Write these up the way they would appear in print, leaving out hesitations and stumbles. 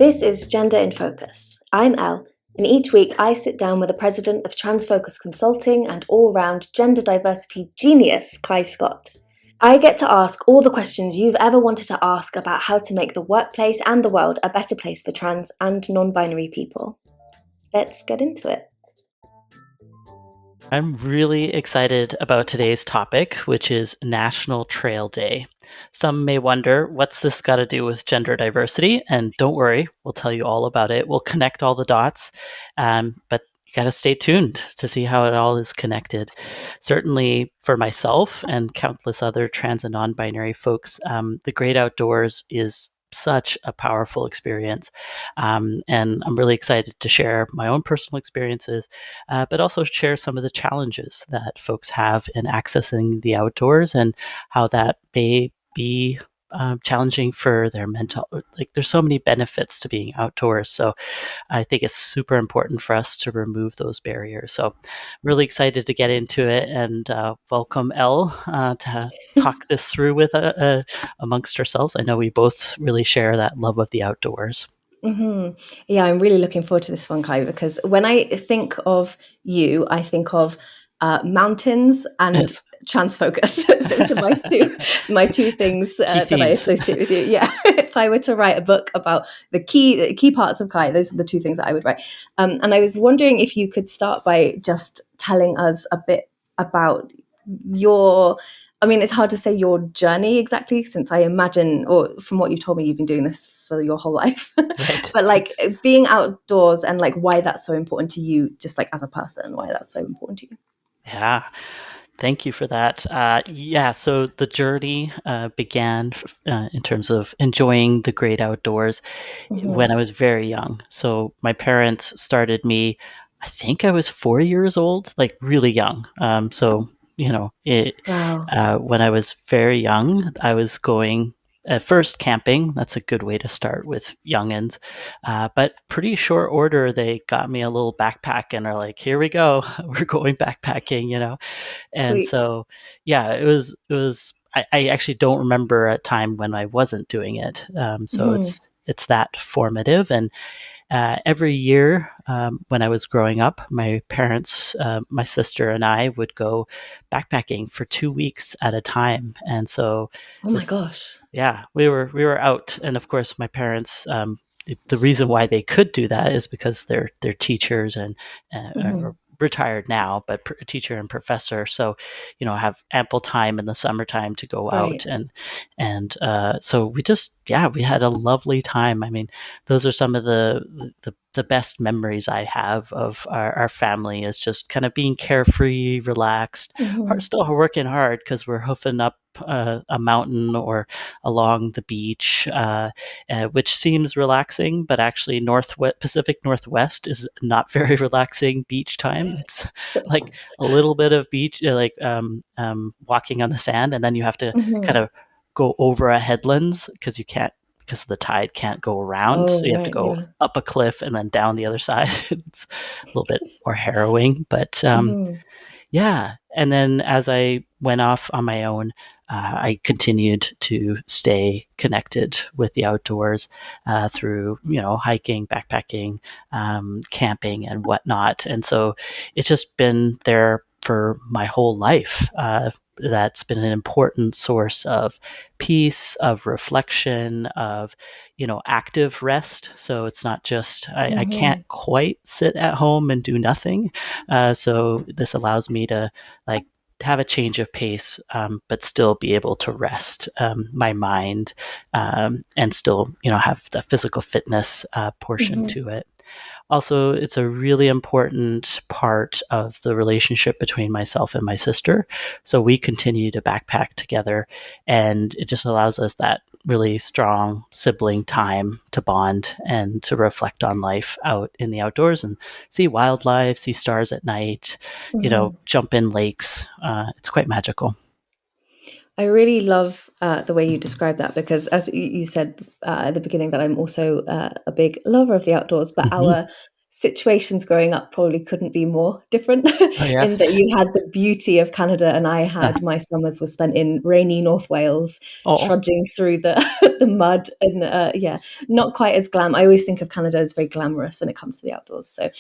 This is Gender in Focus. I'm Elle, and each week I sit down with the president of Transfocus Consulting and all-round gender diversity genius, Kai Scott. I get to ask all the questions you've ever wanted to ask about how to make the workplace and the world a better place for trans and non-binary people. Let's get into it. I'm really excited about today's topic, which is National Trail Day. Some may wonder, what's this got to do with gender diversity? And don't worry, we'll tell you all about it. We'll connect all the dots, but you got to stay tuned to see how it all is connected. Certainly for myself and countless other trans and non-binary folks, the great outdoors is such a powerful experience. And I'm really excited to share my own personal experiences, but also share some of the challenges that folks have in accessing the outdoors and how that may be challenging for their mental. Like, there's so many benefits to being outdoors. So I think it's super important for us to remove those barriers. So I'm really excited to get into it and welcome Elle to talk this through with amongst ourselves. I know we both really share that love of the outdoors. Mm-hmm. Yeah, I'm really looking forward to this one, Kai, because when I think of you, I think of mountains and Yes. Transfocus. Those are my two things that I associate with you. Yeah, if I were to write a book about the key parts of Kai, those are the two things that I would write. And I was wondering if you could start by just telling us a bit about your. I mean, it's hard to say your journey exactly, since I imagine, or from what you've told me, you've been doing this for your whole life. Right. But like being outdoors and like why that's so important to you, just like as a person, why that's so important to you. Yeah. Thank you for that. So the journey began in terms of enjoying the great outdoors when I was very young. So my parents started me, I think I was 4 years old, like really young. Wow. When I was very young, I was going at first camping. That's a good way to start with youngins. But pretty short order, they got me a little backpack and are like, here we go. We're going backpacking. And Sweet. so, yeah, it was. I actually don't remember a time when I wasn't doing it. So it's that formative. And every year when I was growing up, my parents, my sister, and I would go backpacking for 2 weeks at a time. And so Oh my gosh. we were out. And of course, my parents. The reason why they could do that is because they're teachers and are retired now, but teacher and professor. So, have ample time in the summertime to go Right. out and so we had a lovely time. I mean, those are some of the best memories I have of our family, is just kind of being carefree, relaxed, still working hard because we're hoofing up a mountain or along the beach, which seems relaxing, but actually Pacific Northwest is not very relaxing beach time. It's Sure. like a little bit of beach, walking on the sand, and then you have to kind of go over a headlands because the tide can't go around. Oh, So you have to right. go Yeah. up a cliff and then down the other side. It's a little bit more harrowing, but yeah. And then as I went off on my own, I continued to stay connected with the outdoors through, hiking, backpacking, camping, and whatnot. And so it's just been there for my whole life. That's been an important source of peace, of reflection, of, active rest. So it's not just, I can't quite sit at home and do nothing. So this allows me to have a change of pace, but still be able to rest my mind, and still, have the physical fitness portion to it. Also, it's a really important part of the relationship between myself and my sister. So we continue to backpack together, and it just allows us that really strong sibling time to bond and to reflect on life out in the outdoors and see wildlife, see stars at night, jump in lakes. It's quite magical. I really love the way you describe that, because as you said at the beginning, that I'm also a big lover of the outdoors, but Mm-hmm. situations growing up probably couldn't be more different Oh yeah. in that you had the beauty of Canada and I Uh, had my summers were spent in rainy North Wales, oh, trudging through the the mud and yeah, not quite as glam. I always think of Canada as very glamorous when it comes to the outdoors. So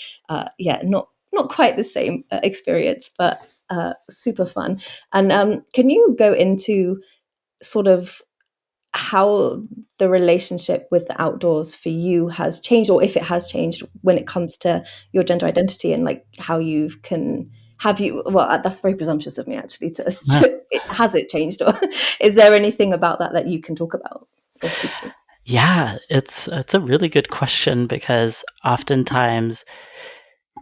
yeah, not quite the same experience, but super fun. And can you go into sort of how the relationship with the outdoors for you has changed, or if it has changed when it comes to your gender identity, and like how you can have you well that's very presumptuous of me actually has it changed, or is there anything about that that you can talk about or speak to? yeah, it's a really good question because oftentimes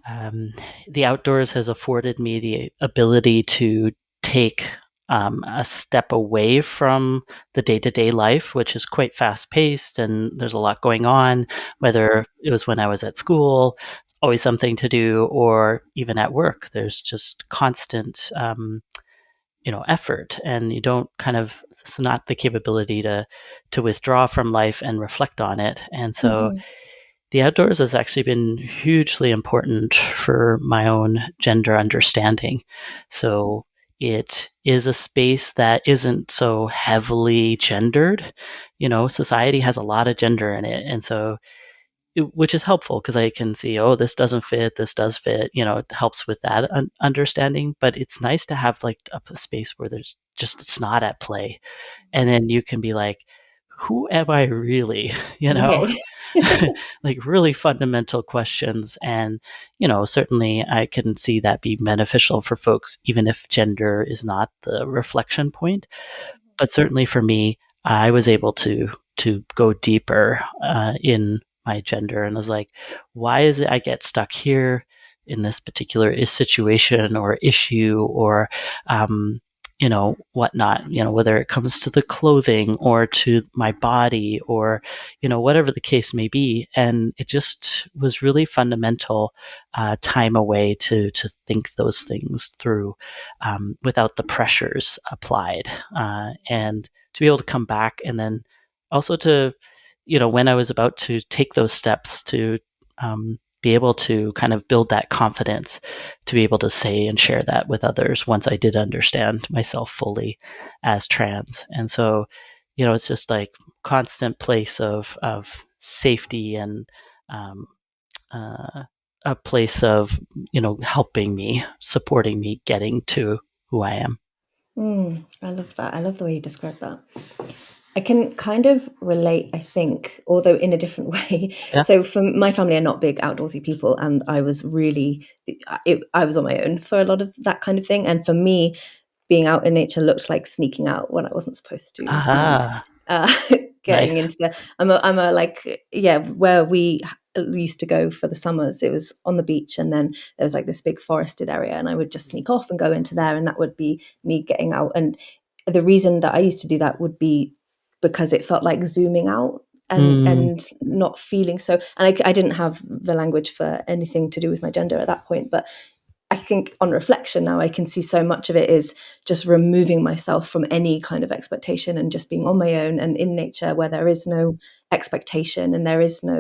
um, the outdoors has afforded me the ability to take a step away from the day to day life, which is quite fast paced and there's a lot going on, whether it was when I was at school, always something to do, or even at work. There's just constant, effort, and you don't kind of, it's not the capability to withdraw from life and reflect on it. And so Mhm. the outdoors has actually been hugely important for my own gender understanding. So it is a space that isn't so heavily gendered. Society has a lot of gender in it. And so, which is helpful because I can see, oh, this doesn't fit, this does fit. It helps with that understanding. But it's nice to have like a space where there's just, it's not at play. And then you can be like, who am I really? You know? Right. Like really fundamental questions. And, certainly I can see that be beneficial for folks, even if gender is not the reflection point. But certainly for me, I was able to go deeper in my gender, and was like, why is it I get stuck here in this particular situation or issue, or whatnot, whether it comes to the clothing or to my body, or whatever the case may be. And it just was really fundamental time away to think those things through, without the pressures applied, and to be able to come back, and then also to, when I was about to take those steps to be able to kind of build that confidence to be able to say and share that with others once I did understand myself fully as trans. And so, it's just like constant place of safety, and um, uh, a place of, helping me, supporting me, getting to who I am. I love that. I love the way you describe that. I can kind of relate, I think, although in a different way. Yeah. So, for my family are not big outdoorsy people, and I was really, I was on my own for a lot of that kind of thing. And for me, being out in nature looked like sneaking out when I wasn't supposed to, and Ah, uh, getting nice. into the. I'm a like yeah, where we used to go for the summers. It was on the beach, and then there was like this big forested area, and I would just sneak off and go into there, and that would be me getting out. And the reason that I used to do that would be because it felt like zooming out Mm, and not feeling so. And I didn't have the language for anything to do with my gender at that point, but I think on reflection now, I can see so much of it is just removing myself from any kind of expectation and just being on my own and in nature where there is no expectation and there isn't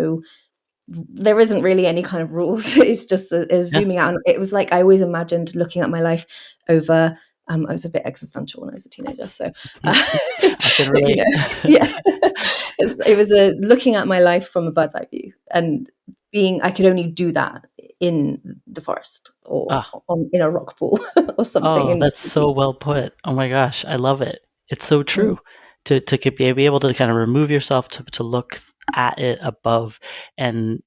really any kind of rules. It's just a yeah. zooming out. And it was like I always imagined looking at my life over. I was a bit existential when I was a teenager, so I can you relate. know, yeah. It was a looking at my life from a bird's eye view, and being I could only do that in the forest or Ah, in a rock pool or something. oh, And that's so well put. Oh my gosh, I love it. It's so mm, true. To be able to kind of remove yourself to look at it above, and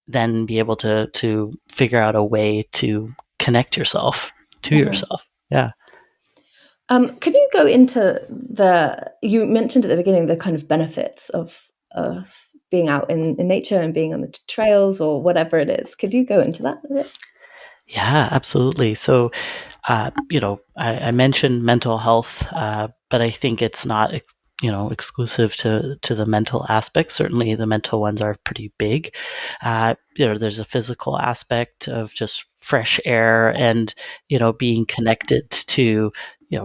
then be able to figure out a way to connect yourself to mhm. yourself. Yeah. Could you go into you mentioned at the beginning the kind of benefits of being out in nature and being on the trails or whatever it is. Could you go into that a bit? Yeah, absolutely. So, I mentioned mental health, but I think it's not, exclusive to the mental aspects. Certainly, the mental ones are pretty big. There's a physical aspect of just fresh air, and being connected to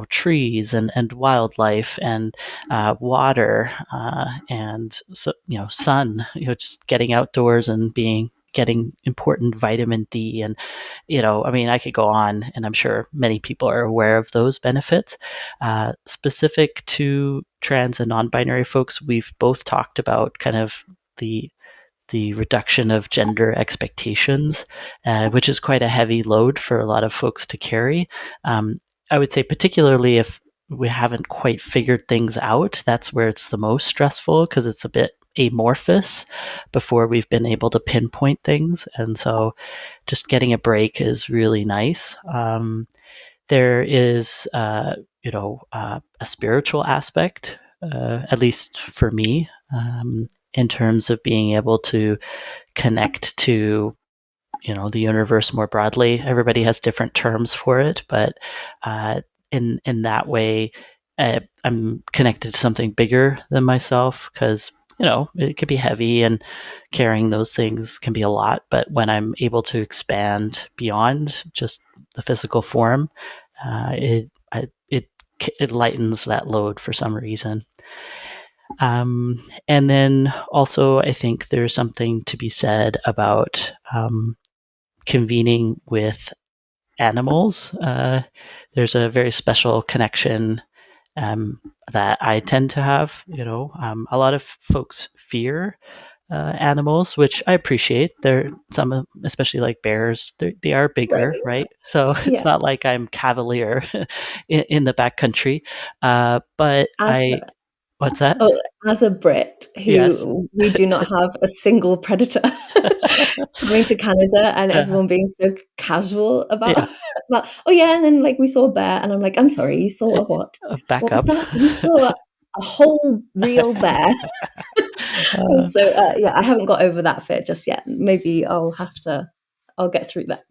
trees and wildlife, and water, and so sun. Just getting outdoors and being getting important vitamin D. And, I mean, I could go on, and I'm sure many people are aware of those benefits. Specific to trans and non-binary folks, we've both talked about kind of the reduction of gender expectations, which is quite a heavy load for a lot of folks to carry. I would say, particularly if we haven't quite figured things out, that's where it's the most stressful, because it's a bit amorphous before we've been able to pinpoint things. And so just getting a break is really nice. There is, a spiritual aspect, at least for me, in terms of being able to connect to, the universe more broadly. Everybody has different terms for it, but in that way, I'm connected to something bigger than myself, because it could be heavy, and carrying those things can be a lot. But when I'm able to expand beyond just the physical form, it lightens that load for some reason. And then also, I think there's something to be said about convening with animals. There's a very special connection that I tend to have. A lot of folks fear animals, which I appreciate. They're some, especially like bears, they are Right. bigger, right? So it's Yeah. not like I'm cavalier in the backcountry. But As what's that? Oh, as a Brit Yes. who we do not have a single predator, coming to Canada and Uh, everyone being so casual about yeah. about, "Oh, yeah, and then, like, we saw a bear," and I'm like, "I'm sorry, you saw a what? Back What was up. that? You saw a whole real bear?" uh, So, yeah, I haven't got over that fear just yet. Maybe I'll get through that.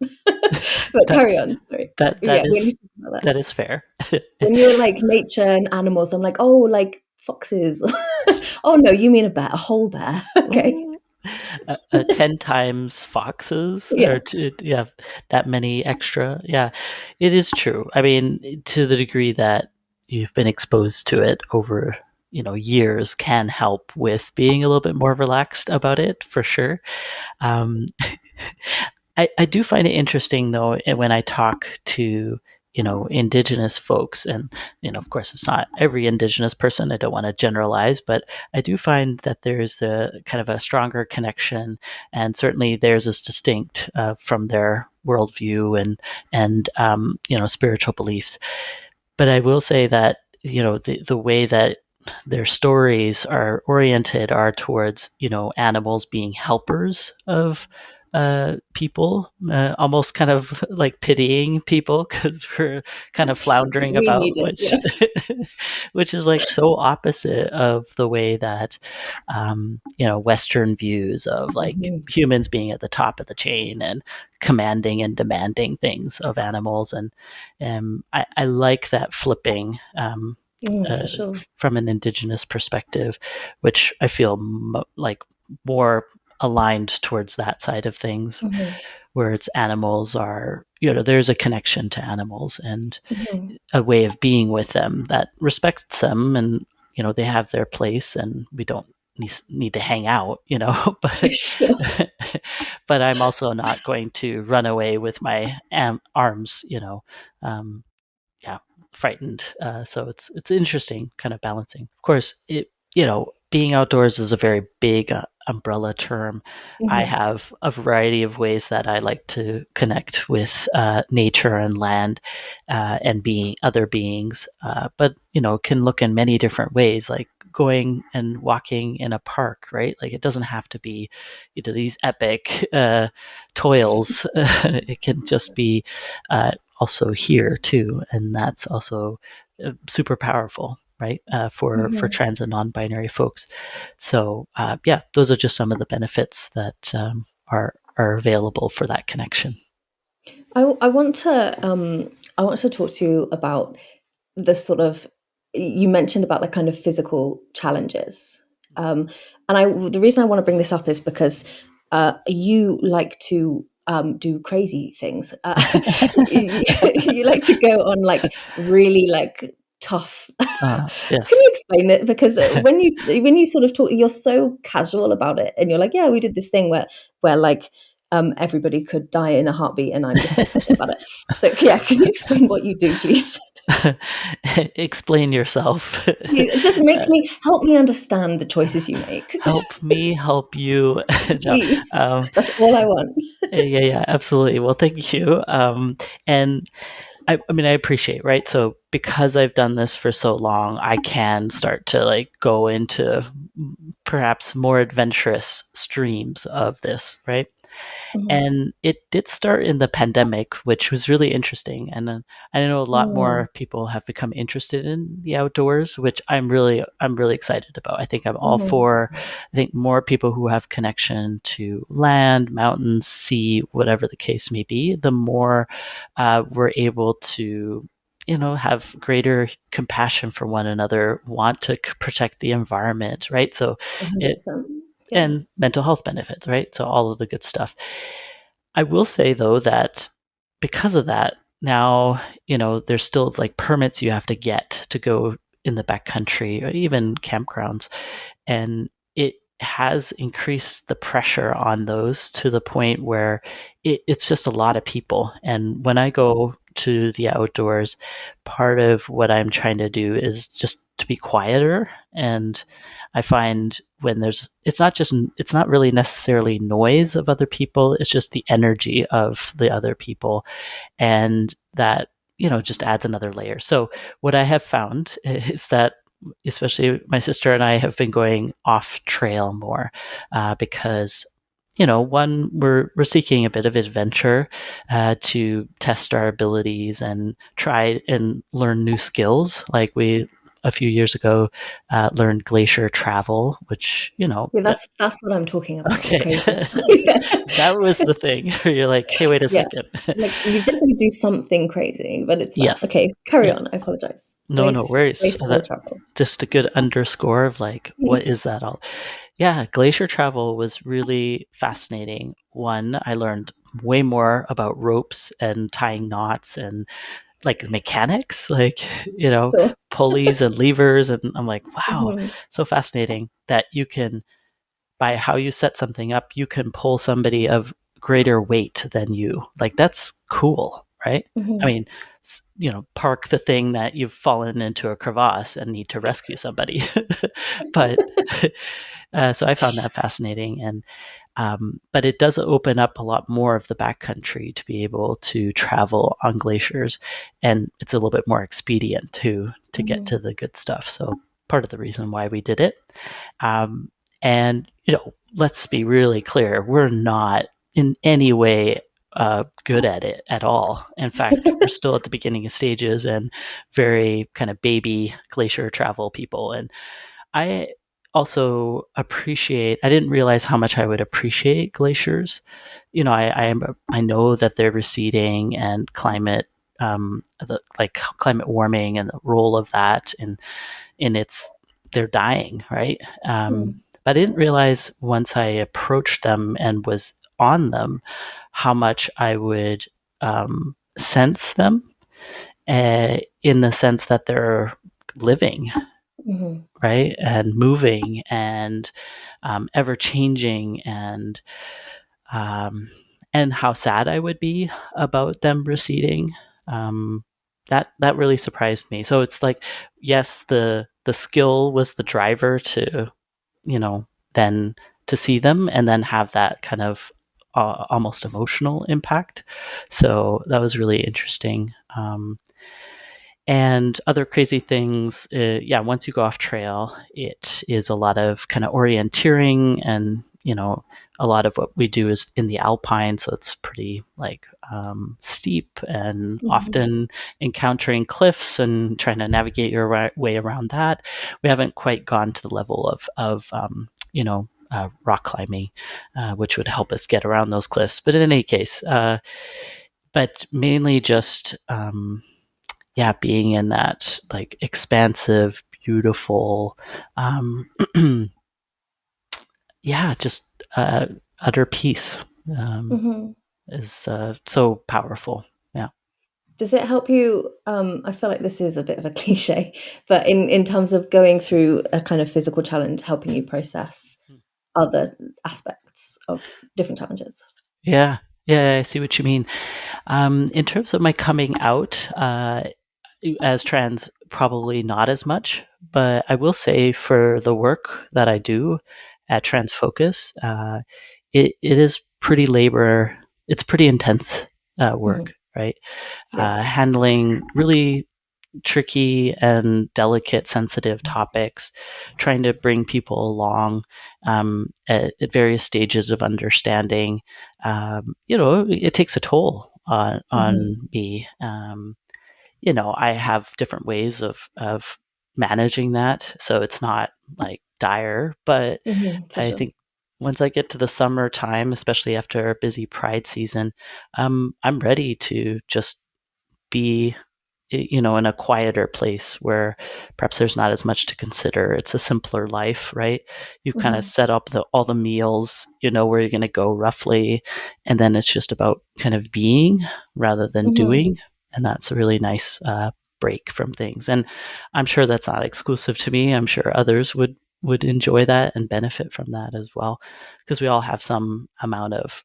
But that carry on, sorry. that Yeah, that when you is talk about that. that is fair. When you're like nature and animals, I'm like, "Oh, like foxes." Oh, no, you mean a bear, a whole bear. Okay. Ooh. 10 times foxes, Yeah. or yeah, that many extra. Yeah, it is true. I mean, to the degree that you've been exposed to it over, years, can help with being a little bit more relaxed about it, for sure. Um, I do find it interesting, though, when I talk to, Indigenous folks, and, of course, it's not every Indigenous person. I don't want to generalize, but I do find that there's a kind of a stronger connection, and certainly theirs is distinct from their worldview and spiritual beliefs. But I will say that, the way that their stories are oriented are towards, animals being helpers of people, almost kind of like pitying people, because we're kind of floundering We about, need it, which yeah. which is like so opposite of the way that Western views of like Mhm. humans being at the top of the chain and commanding and demanding things of animals. And I like that flipping, For sure. from an Indigenous perspective, which I feel like more aligned towards that side of things, Mhm, where it's animals are, there's a connection to animals and mhm. a way of being with them that respects them, and they have their place, and we don't need to hang out, but Sure. but I'm also not going to run away with my arms, um, yeah, frightened. So it's interesting, kind of balancing. Of course, being outdoors is a very big umbrella term. I Mhm. have a variety of ways that I like to connect with nature and land, and being other beings. But can look in many different ways, like going and walking in a park, right? Like, it doesn't have to be, these epic toils. It can just be also here too, and that's also super powerful, right? For Mhm. trans and non-binary folks. So yeah, those are just some of the benefits that are available for that connection. I want to talk to you about the sort of, you mentioned about the kind of physical challenges, and the reason I want to bring this up is because you like to do crazy things. You like to go on like really like tough. Can Yes. you explain it? Because when you sort of talk, you're so casual about it, and you're like, yeah, we did this thing where like everybody could die in a heartbeat, and I'm just thinking about it. So yeah, could you explain what you do, please? Explain yourself. Just help me understand the choices you make. Help me help you. No, Please. um, That's all I want. yeah, absolutely. Well, thank you. And I mean, I appreciate, right? So because I've done this for so long, I can start to like go into perhaps more adventurous streams of this, right? Mhm. And it did start in the pandemic, which was really interesting. And I know a lot Mm. more people have become interested in the outdoors, which I'm really excited about. I think I'm all Mhm. for. I think more people who have connection to land, mountains, sea, whatever the case may be, the more we're able to. Have greater compassion for one another, want to protect the environment, right? So, it 100%. Yeah. and mental health benefits, right? So all of the good stuff. I will say though that because of that, now, there's still like permits you have to get to go in the backcountry or even campgrounds. And it has increased the pressure on those to the point where it's just a lot of people. And when I go to the outdoors, part of what I'm trying to do is just to be quieter. And I find when it's not really necessarily noise of other people, it's just the energy of the other people. And that, just adds another layer. So what I have found is that especially my sister and I have been going off trail more because one, we're seeking a bit of adventure to test our abilities and try and learn new skills. Like we a few years ago learned glacier travel, which Yeah, that that's what I'm talking about. The okay. crazy. Yeah. That was the thing where you're like, hey, wait a Yeah. second. Like you definitely do something crazy, but it's that. Yes, Okay, carry yes. on. I apologize. No, no worries. Glacial That travel. just a good underscore of like, what is that all? Yeah, glacier travel was really fascinating. One, I learned way more about ropes and tying knots and like mechanics, like, Sure. pulleys and levers. And I'm like, wow, Mhm. so fascinating that you can, by how you set something up, you can pull somebody of greater weight than you. Like, that's cool, right? I Mhm. mean, park the thing that you've fallen into a crevasse and need to rescue somebody. But so I found that fascinating. And but it does open up a lot more of the backcountry to be able to travel on glaciers, and it's a little bit more expedient to get to Mhm. the good stuff. So part of the reason why we did it. Um, and let's be really clear: we're not in any way good at it at all. In fact, we're still at the beginning of stages and very kind of baby glacier travel people. And I also appreciate. I didn't realize how much I would appreciate glaciers. I know that they're receding and climate warming and the role of that in its they're dying, right? Mm. But I didn't realize once I approached them and was on them how much I would sense them in the sense that they're living, Mhm. right? And moving and ever changing um, and how sad I would be about them receding. Um, that really surprised me. So it's like, yes, the skill was the driver to you know then to see them and then have that kind of almost emotional impact. So that was really interesting. And other crazy things, yeah, once you go off trail, it is a lot of kind of orienteering and, a lot of what we do is in the alpine. So it's pretty like steep and Mhm. often encountering cliffs and trying to navigate your way around that. We haven't quite gone to the level of rock climbing, which would help us get around those cliffs. But in any case, but mainly just, yeah, being in that like expansive, beautiful, um, yeah, just utter peace Mhm. is so powerful. Yeah. Does it help you? I feel like this is a bit of a cliche, but in terms of going through a kind of physical challenge, helping you process other aspects of different challenges. Yeah. Yeah, I see what you mean. In terms of my coming out, as trans, probably not as much, but I will say for the work that I do at Trans Focus, it is pretty labor. It's pretty intense Hmm. work, right? Yeah. Handling really tricky and delicate, sensitive topics, trying to bring people along at various stages of understanding. It takes a toll on Hmm. me. I have different ways of managing that, so it's not like dire, but Hmm. For I sure. think once I get to the summertime, especially after a busy Pride season, I'm ready to just be in a quieter place where perhaps there's not as much to consider. It's a simpler life, right? You kind of Hmm. set up all the meals, where you're going to go roughly, and then it's just about kind of being rather than Hmm. doing, and that's a really nice break from things. And I'm sure that's not exclusive to me. I'm sure others would enjoy that and benefit from that as well, because we all have some amount of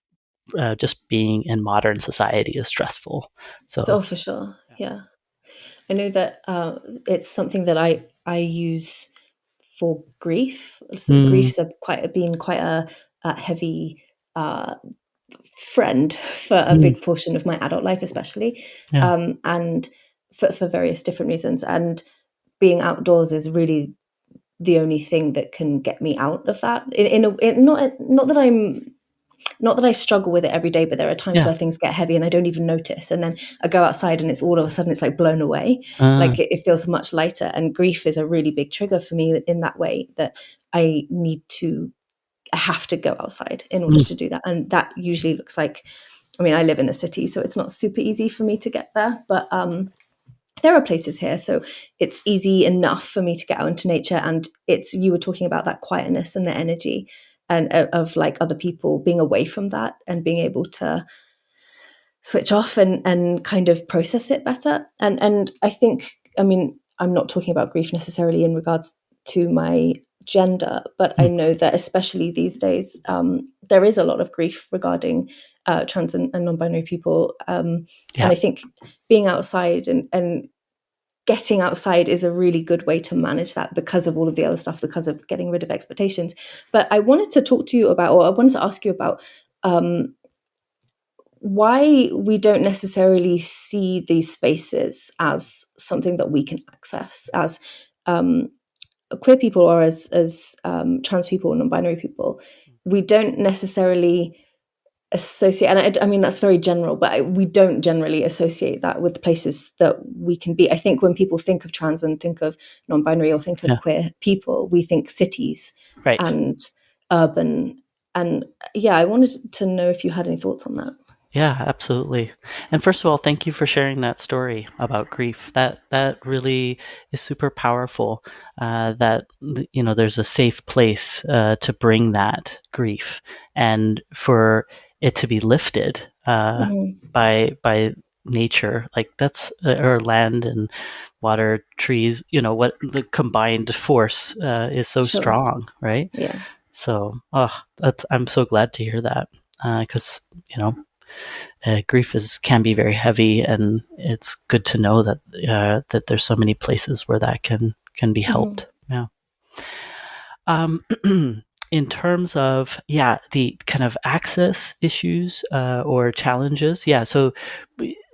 just being in modern society is stressful. So Oh, for sure. Yeah. I know that it's something that I use for grief. So mm, grief's been quite a heavy uh, friend for a mm, big portion of my adult life, especially, yeah. and for various different reasons. And being outdoors is really the only thing that can get me out of that. Not that I struggle with it every day, but there are times Yeah. where things get heavy and I don't even notice. And then I go outside and it's all of a sudden it's like blown away. Uh, Like it feels much lighter. And grief is a really big trigger for me in that way that I have to go outside in order mm, to do that. And that usually looks like, I mean, I live in a city, so it's not super easy for me to get there. But there are places here, so it's easy enough for me to get out into nature. And you were talking about that quietness and the energy and of like other people being away from that and being able to switch off and kind of process it better. And I think, I mean, I'm not talking about grief necessarily in regards to my gender, but I mm, know that especially these days, there is a lot of grief regarding trans and non-binary people. And yeah. I think being outside and getting outside is a really good way to manage that because of all of the other stuff, because of getting rid of expectations. But I wanted to talk to you about, or I wanted to ask you about, um, why we don't necessarily see these spaces as something that we can access as um, queer people or as trans people or non-binary people. We don't necessarily associate, and I mean that's very general, but we don't generally associate that with places that we can be. I think when people think of trans and think of non-binary or think of Yeah. queer people, we think cities Right. and urban. And yeah, I wanted to know if you had any thoughts on that. Yeah, absolutely. And first of all, thank you for sharing that story about grief. That really is super powerful. That there's a safe place to bring that grief, and for it to be lifted Hmm. by nature, like that's or land and water, trees. What the combined force is so Sure. strong, right? Yeah. So, I'm so glad to hear that because grief can be very heavy, and it's good to know that there's so many places where that can be Hmm. helped. Yeah. Um, in terms of the kind of access issues or challenges, yeah. So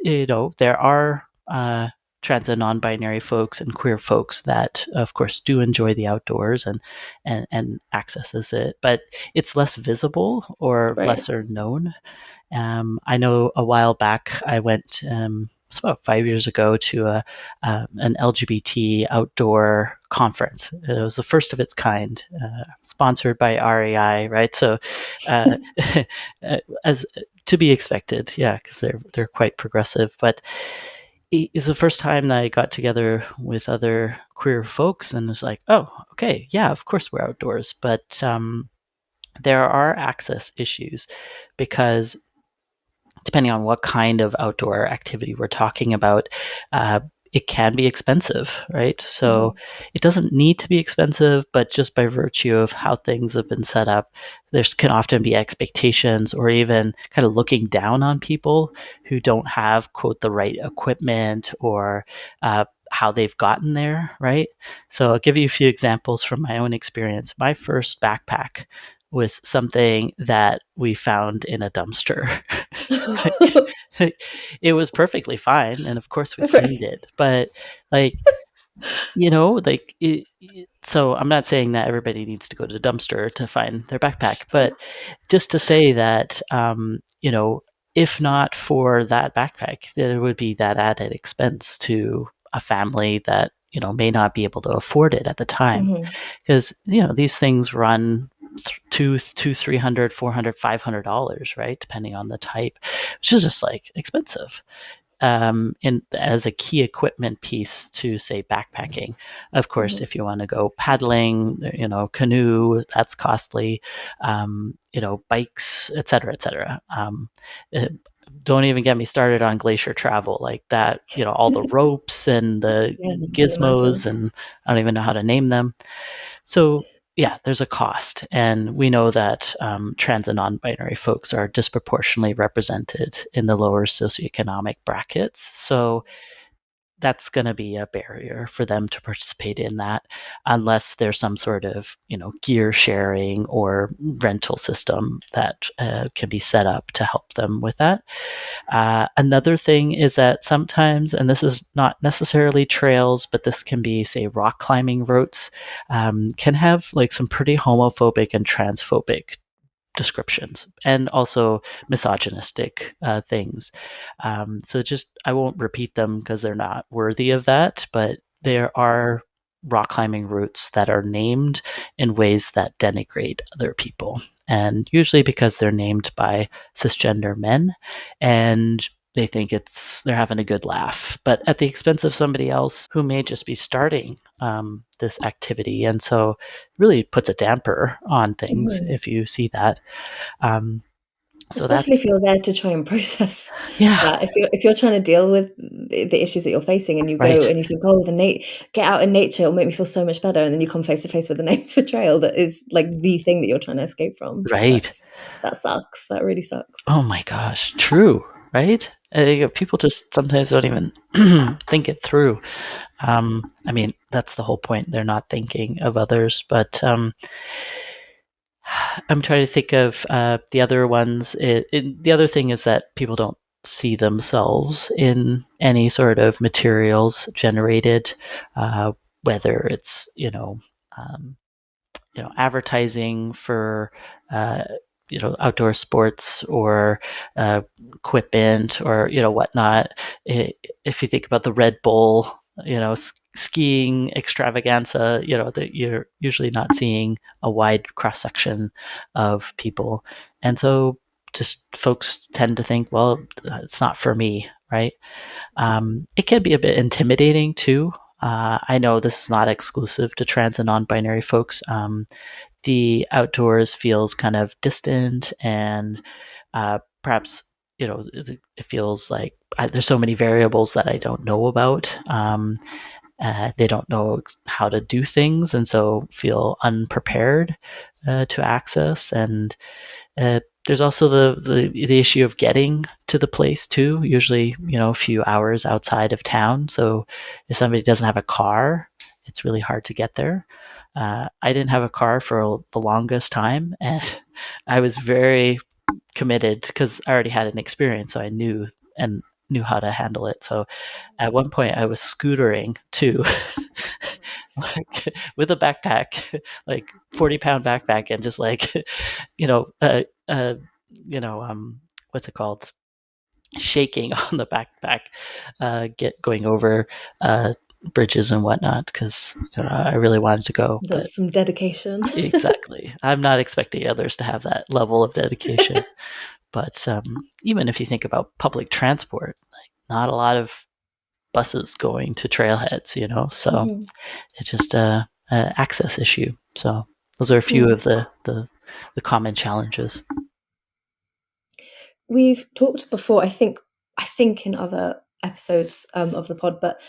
there are trans and non-binary folks and queer folks that, of course, do enjoy the outdoors and accesses it, but it's less visible or Right. lesser known. I know a while back I went, it's about 5 years ago, to an LGBT outdoor conference. It was the first of its kind, sponsored by REI, right? So, uh, as to be expected, yeah, because they're quite progressive. But it's the first time that I got together with other queer folks, and it's like, oh, okay, yeah, of course we're outdoors, but there are access issues because depending on what kind of outdoor activity we're talking about, uh, it can be expensive, right? So Mhm. it doesn't need to be expensive, but just by virtue of how things have been set up, there can often be expectations or even kind of looking down on people who don't have, quote, the right equipment or how they've gotten there, right? So I'll give you a few examples from my own experience. My first backpack was something that we found in a dumpster. It was perfectly fine, and of course we cleaned Right. it, but like so I'm not saying that everybody needs to go to the dumpster to find their backpack, but just to say that if not for that backpack, there would be that added expense to a family that may not be able to afford it at the time, Mhm. because these things run two, 300, 400, $500, right, depending on the type, which is just like expensive, in as a key equipment piece to say backpacking. Of course, Mhm. if you want to go paddling, canoe, that's costly. Bikes, etc., etc. Don't even get me started on glacier travel like that. All the ropes and the Yeah, I can gizmos, imagine. and I don't even know how to name them. So yeah, there's a cost, and we know that trans and non-binary folks are disproportionately represented in the lower socioeconomic brackets. So that's going to be a barrier for them to participate in that, unless there's some sort of gear sharing or rental system that can be set up to help them with that. Another thing is that sometimes, and this is not necessarily trails, but this can be, say, rock climbing routes, can have like some pretty homophobic and transphobic descriptions, and also misogynistic things. So just, I won't repeat them because they're not worthy of that, but there are rock climbing routes that are named in ways that denigrate other people. And usually because they're named by cisgender men, and they think they're having a good laugh, but at the expense of somebody else who may just be starting this activity. And so really puts a damper on things Mhm. if you see that. Um, so Especially that's, if you're there to try and process yeah, that. If you're trying to deal with the issues that you're facing, and you go right, and you think, "Oh, get out in nature, it'll make me feel so much better," and then you come face to face with the name of a trail that is like the thing that you're trying to escape from. right. That sucks. That really sucks. Oh my gosh, true, right? People just sometimes don't even think it through. I mean, that's the whole point. They're not thinking of others, but I'm trying to think of the other ones. The other thing is that people don't see themselves in any sort of materials generated, uh, whether it's um, advertising for uh, outdoor sports or uh, equipment or whatnot. If you think about the Red Bull, skiing extravaganza, that you're usually not seeing a wide cross section of people, and so just folks tend to think, well, it's not for me, right? It can be a bit intimidating too. I know this is not exclusive to trans and non-binary folks. The outdoors feels kind of distant, and perhaps it feels like there's so many variables that I don't know about. They don't know how to do things, and so feel unprepared to access. And there's also the issue of getting to the place too. Usually, a few hours outside of town. So if somebody doesn't have a car, it's really hard to get there. I didn't have a car for the longest time, and I was very committed because I already had an experience, so I knew how to handle it. So at one point, I was scootering to like, with a backpack, like 40-pound backpack, and just like you know, uh, uh, what's it called? Shaking on the backpack, get going over uh, bridges and whatnot because I really wanted to go. But That's some dedication. exactly, I'm not expecting others to have that level of dedication. But even if you think about public transport, like not a lot of buses going to trailheads, so Mhm. it's just a access issue. So those are a few Mm. of the common challenges. We've talked before, I think in other episodes of the pod, but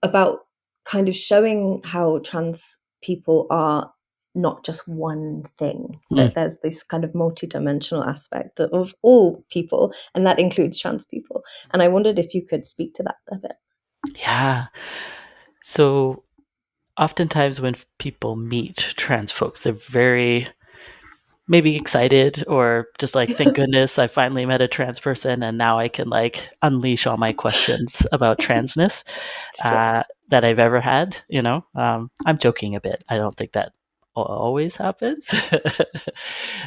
about kind of showing how trans people are not just one thing, Mm, that there's this kind of multidimensional aspect of all people, and that includes trans people. And I wondered if you could speak to that a bit. yeah. So oftentimes when people meet trans folks, they're very maybe excited or just like, thank goodness I finally met a trans person and now I can like unleash all my questions about transness Sure. that I've ever had. I'm joking a bit. I don't think that always happens.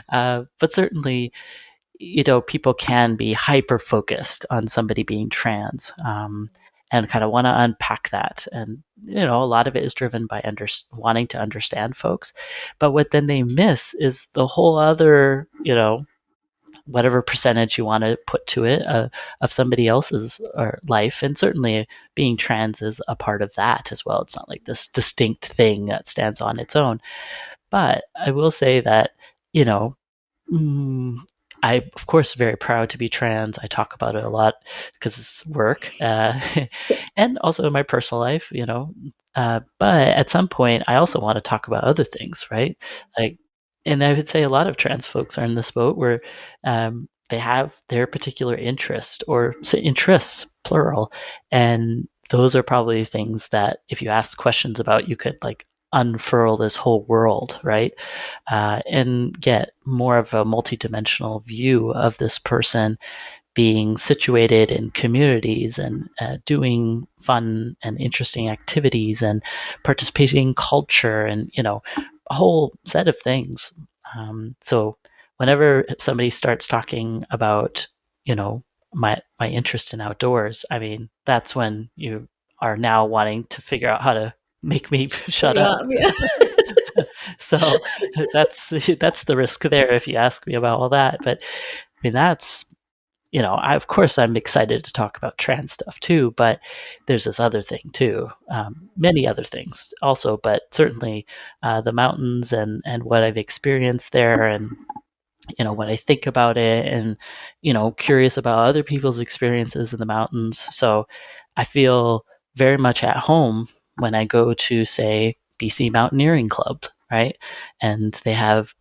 But certainly, people can be hyper focused on somebody being trans, and kind of want to unpack that. And, a lot of it is driven by wanting to understand folks. But what then they miss is the whole other, whatever percentage you want to put to it, of somebody else's life. And certainly being trans is a part of that as well. It's not like this distinct thing that stands on its own. But I will say that, you know, Mm, I, of course, very proud to be trans. I talk about it a lot because it's work, and also in my personal life, But at some point, I also want to talk about other things, right? Like, and I would say a lot of trans folks are in this boat where they have their particular interest or interests, plural, and those are probably things that if you ask questions about, you could like unfurl this whole world, right? And get more of a multidimensional view of this person being situated in communities and doing fun and interesting activities and participating in culture and, a whole set of things. So whenever somebody starts talking about, my interest in outdoors, I mean, that's when you are now wanting to figure out how to make me Shut shut you up. up, yeah. So that's the risk there if you ask me about all that. But I mean, that's, of course I'm excited to talk about trans stuff too, but there's this other thing too, many other things also, but certainly the mountains and what I've experienced there, and what I think about it, and curious about other people's experiences in the mountains. So I feel very much at home when I go to, say, BC Mountaineering Club, right? And they have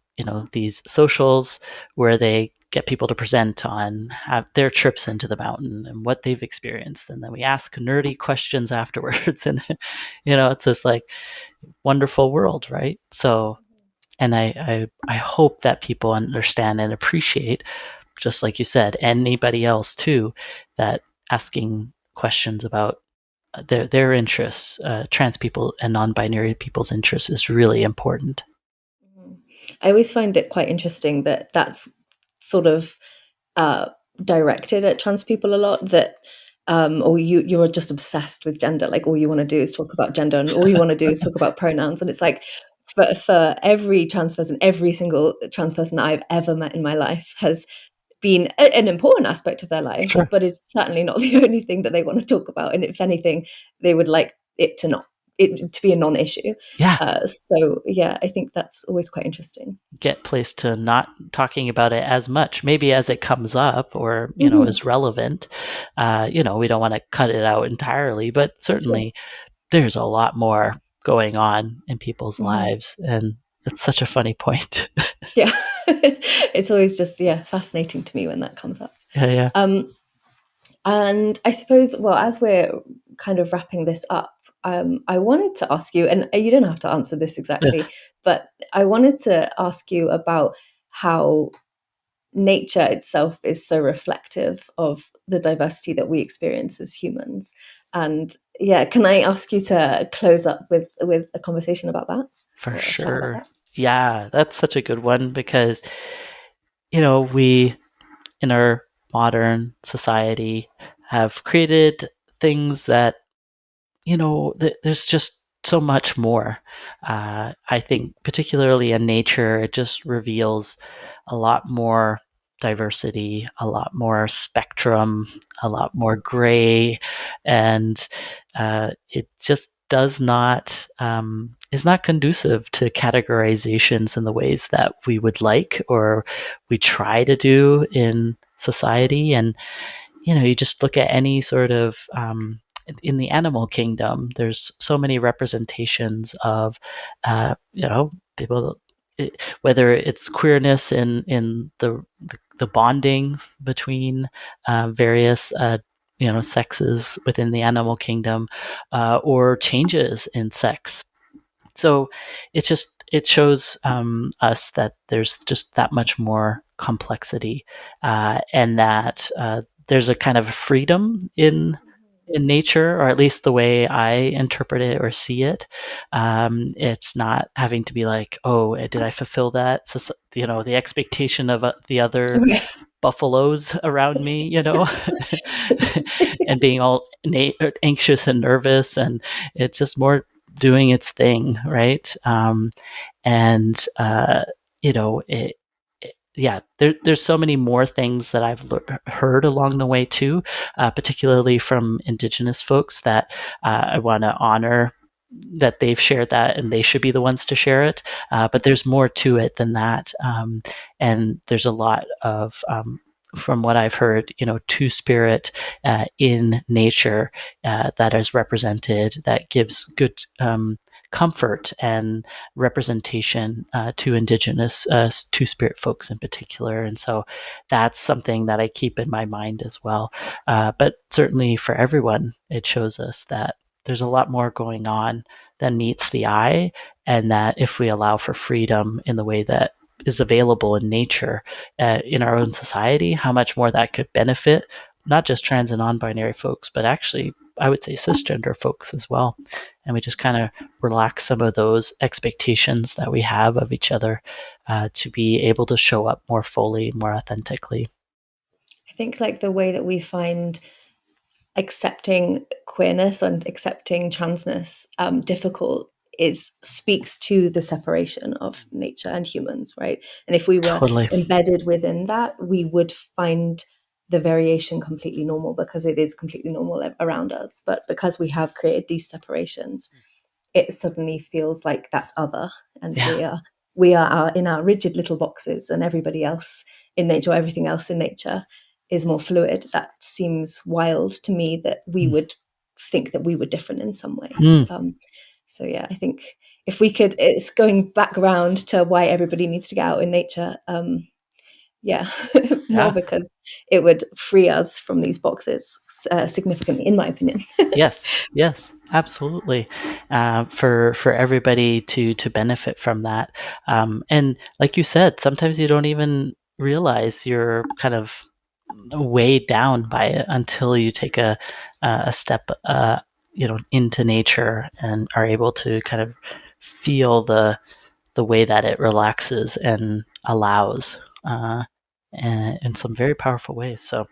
these socials where they get people to present on their trips into the mountain and what they've experienced, and then we ask nerdy questions afterwards, and it's this like wonderful world, right? So, and I hope that people understand and appreciate, just like you said, anybody else too, that asking questions about their interests, trans people and non-binary people's interests, is really important. Mhm. I always find it quite interesting that that's sort of uh, directed at trans people a lot. That or you're just obsessed with gender. Like all you want to do is talk about gender, and all you want to do is talk about pronouns. And it's like for every trans person, every single trans person that I've ever met in my life has been an important aspect of their life, Sure. but is certainly not the only thing that they want to talk about. And if anything, they would like it to be a non-issue. Yeah. So yeah, I think that's always quite interesting. Get placed to not talking about it as much, maybe as it comes up or, Hmm. is relevant. We don't want to cut it out entirely, but Sure. certainly there's a lot more going on in people's Hmm. lives. And it's such a funny point. Yeah, it's always just fascinating to me when that comes up. Yeah. Yeah. Um, and I suppose, well, as we're kind of wrapping this up, I wanted to ask you, and you don't have to answer this Yeah, exactly, but I wanted to ask you about how nature itself is so reflective of the diversity that we experience as humans. And yeah, can I ask you to close up with a conversation about that, for or a chat about sure. that? Yeah, that's such a good one because, we in our modern society have created things that, there's just so much more. I think, particularly in nature, it just reveals a lot more diversity, a lot more spectrum, a lot more gray, and it just does not is not conducive to categorizations in the ways that we would like or we try to do in society. And you just look at any sort of in the animal kingdom, there's so many representations of, people, whether it's queerness in the bonding between various sexes within the animal kingdom, or changes in sex. So it shows us that there's just that much more complexity, and that there's a kind of freedom in nature, or at least the way I interpret it or see it. It's not having to be like, oh, did I fulfill that? So, the expectation of the other Right. buffaloes around me, and being all anxious and nervous, and it's just more doing its thing, right? And yeah, there's so many more things that I've heard along the way too, particularly from Indigenous folks, that I want to honor that they've shared that, and they should be the ones to share it. But there's more to it than that, and there's a lot of from what I've heard, two spirit in nature that is represented, that gives good comfort and representation to Indigenous Two Spirit folks in particular. And so that's something that I keep in my mind as well. But certainly for everyone, it shows us that there's a lot more going on than meets the eye, and that if we allow for freedom in the way that is available in nature, in our own society, how much more that could benefit not just trans and non-binary folks, but actually I would say cisgender folks as well. And we just kind of relax some of those expectations that we have of each other, to be able to show up more fully, more authentically. I think like the way that we find accepting queerness and accepting transness difficult is speaks to the separation of nature and humans, right? And if we were Totally. embedded within that, we would find the variation completely normal, because it is completely normal around us. But because we have created these separations, it suddenly feels like that's other, and Yeah. we are in our rigid little boxes, and everybody else in nature, or everything else in nature, is more fluid. That seems wild to me, that we Mm. would think that we were different in some way. Mm. So yeah, I think if we could, it's going back around to why everybody needs to get out in nature. Yeah, more Yeah. because it would free us from these boxes significantly, in my opinion. Yes, yes, absolutely. For everybody to benefit from that, and like you said, sometimes you don't even realize you're kind of weighed down by it until you take a step, into nature, and are able to kind of feel the way that it relaxes and allows, in some very powerful ways. So,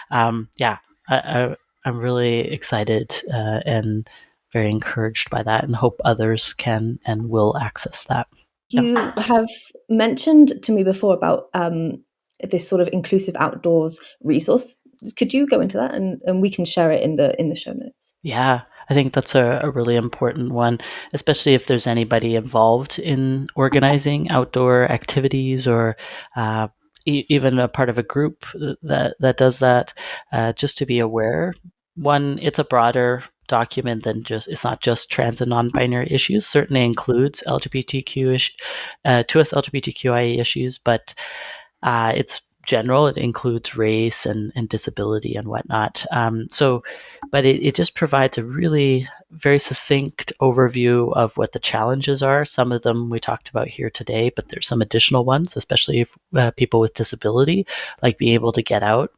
yeah, I'm really excited, and very encouraged by that, and hope others can and will access that. Yeah. You have mentioned to me before about this sort of inclusive outdoors resource. Could you go into that, and we can share it in the show notes? Yeah, I think that's a really important one, especially if there's anybody involved in organizing outdoor activities, or even a part of a group that does that, just to be aware. One, it's a broader document than just, it's not just trans and non-binary issues. Certainly includes to us LGBTQIA issues, but it's general. It includes race and disability and whatnot. But it just provides a really very succinct overview of what the challenges are. Some of them we talked about here today, but there's some additional ones, especially if, people with disability, like being able to get out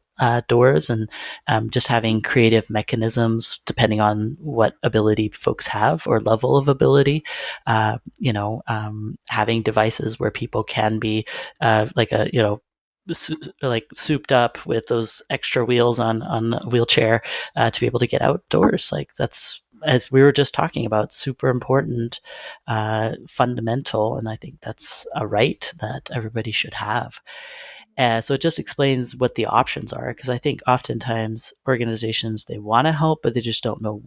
doors, and just having creative mechanisms depending on what ability folks have, or level of ability. Having devices where people can be, like a like souped up with those extra wheels on a wheelchair, to be able to get outdoors. Like, that's, as we were just talking about, super important, fundamental, and I think that's a right that everybody should have. So it just explains what the options are, because I think oftentimes organizations, they want to help, but they just don't know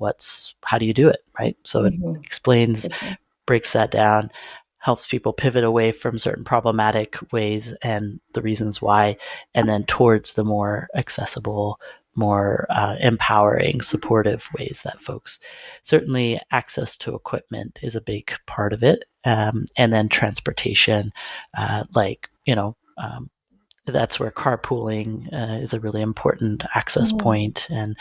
how do you do it, right? So it Mm-hmm. explains, For sure. breaks that down, helps people pivot away from certain problematic ways and the reasons why, and then towards the more accessible, more empowering, supportive ways that folks, certainly access to equipment is a big part of it. And then transportation, like, that's where carpooling is a really important access Mhm. point, and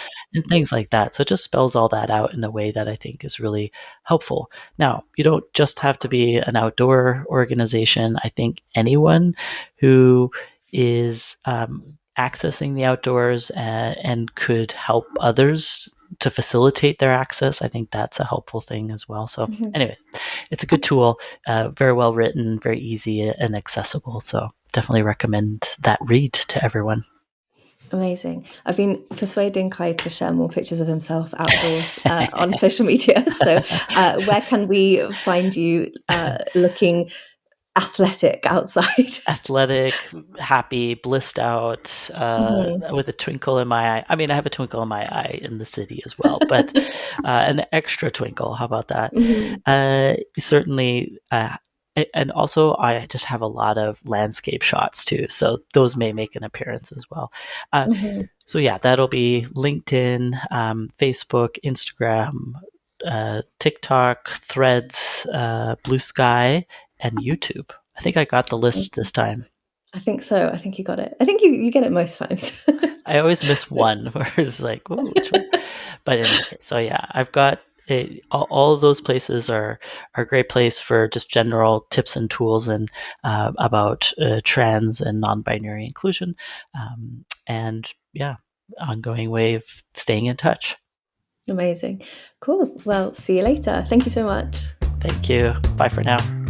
things like that. So it just spells all that out in a way that I think is really helpful. Now, you don't just have to be an outdoor organization. I think anyone who is accessing the outdoors and could help others to facilitate their access, I think that's a helpful thing as well. So, Mhm. anyways, it's a good tool, very well written, very easy and accessible. So definitely recommend that read to everyone. Amazing. I've been persuading Kai to share more pictures of himself outdoors on social media. So, where can we find you looking athletic outside? Athletic, happy, blissed out, Mhm. with a twinkle in my eye. I mean, I have a twinkle in my eye in the city as well, but an extra twinkle. How about that? Mhm. Certainly. And also, I just have a lot of landscape shots too, so those may make an appearance as well. Uh, Mhm. so yeah, that'll be LinkedIn, Facebook, Instagram, TikTok, Threads, Blue Sky, and YouTube. I think I got the list this time. I think so. I think you got it. I think you get it most times. I always miss So, one where it's like, "Ooh, which one?" But in any case, so yeah, I've got it, all of those places are a great place for just general tips and tools and about trans and non-binary inclusion, and yeah, ongoing way of staying in touch. amazing. Cool. Well, see you later. Thank you so much. Thank you. Bye for now.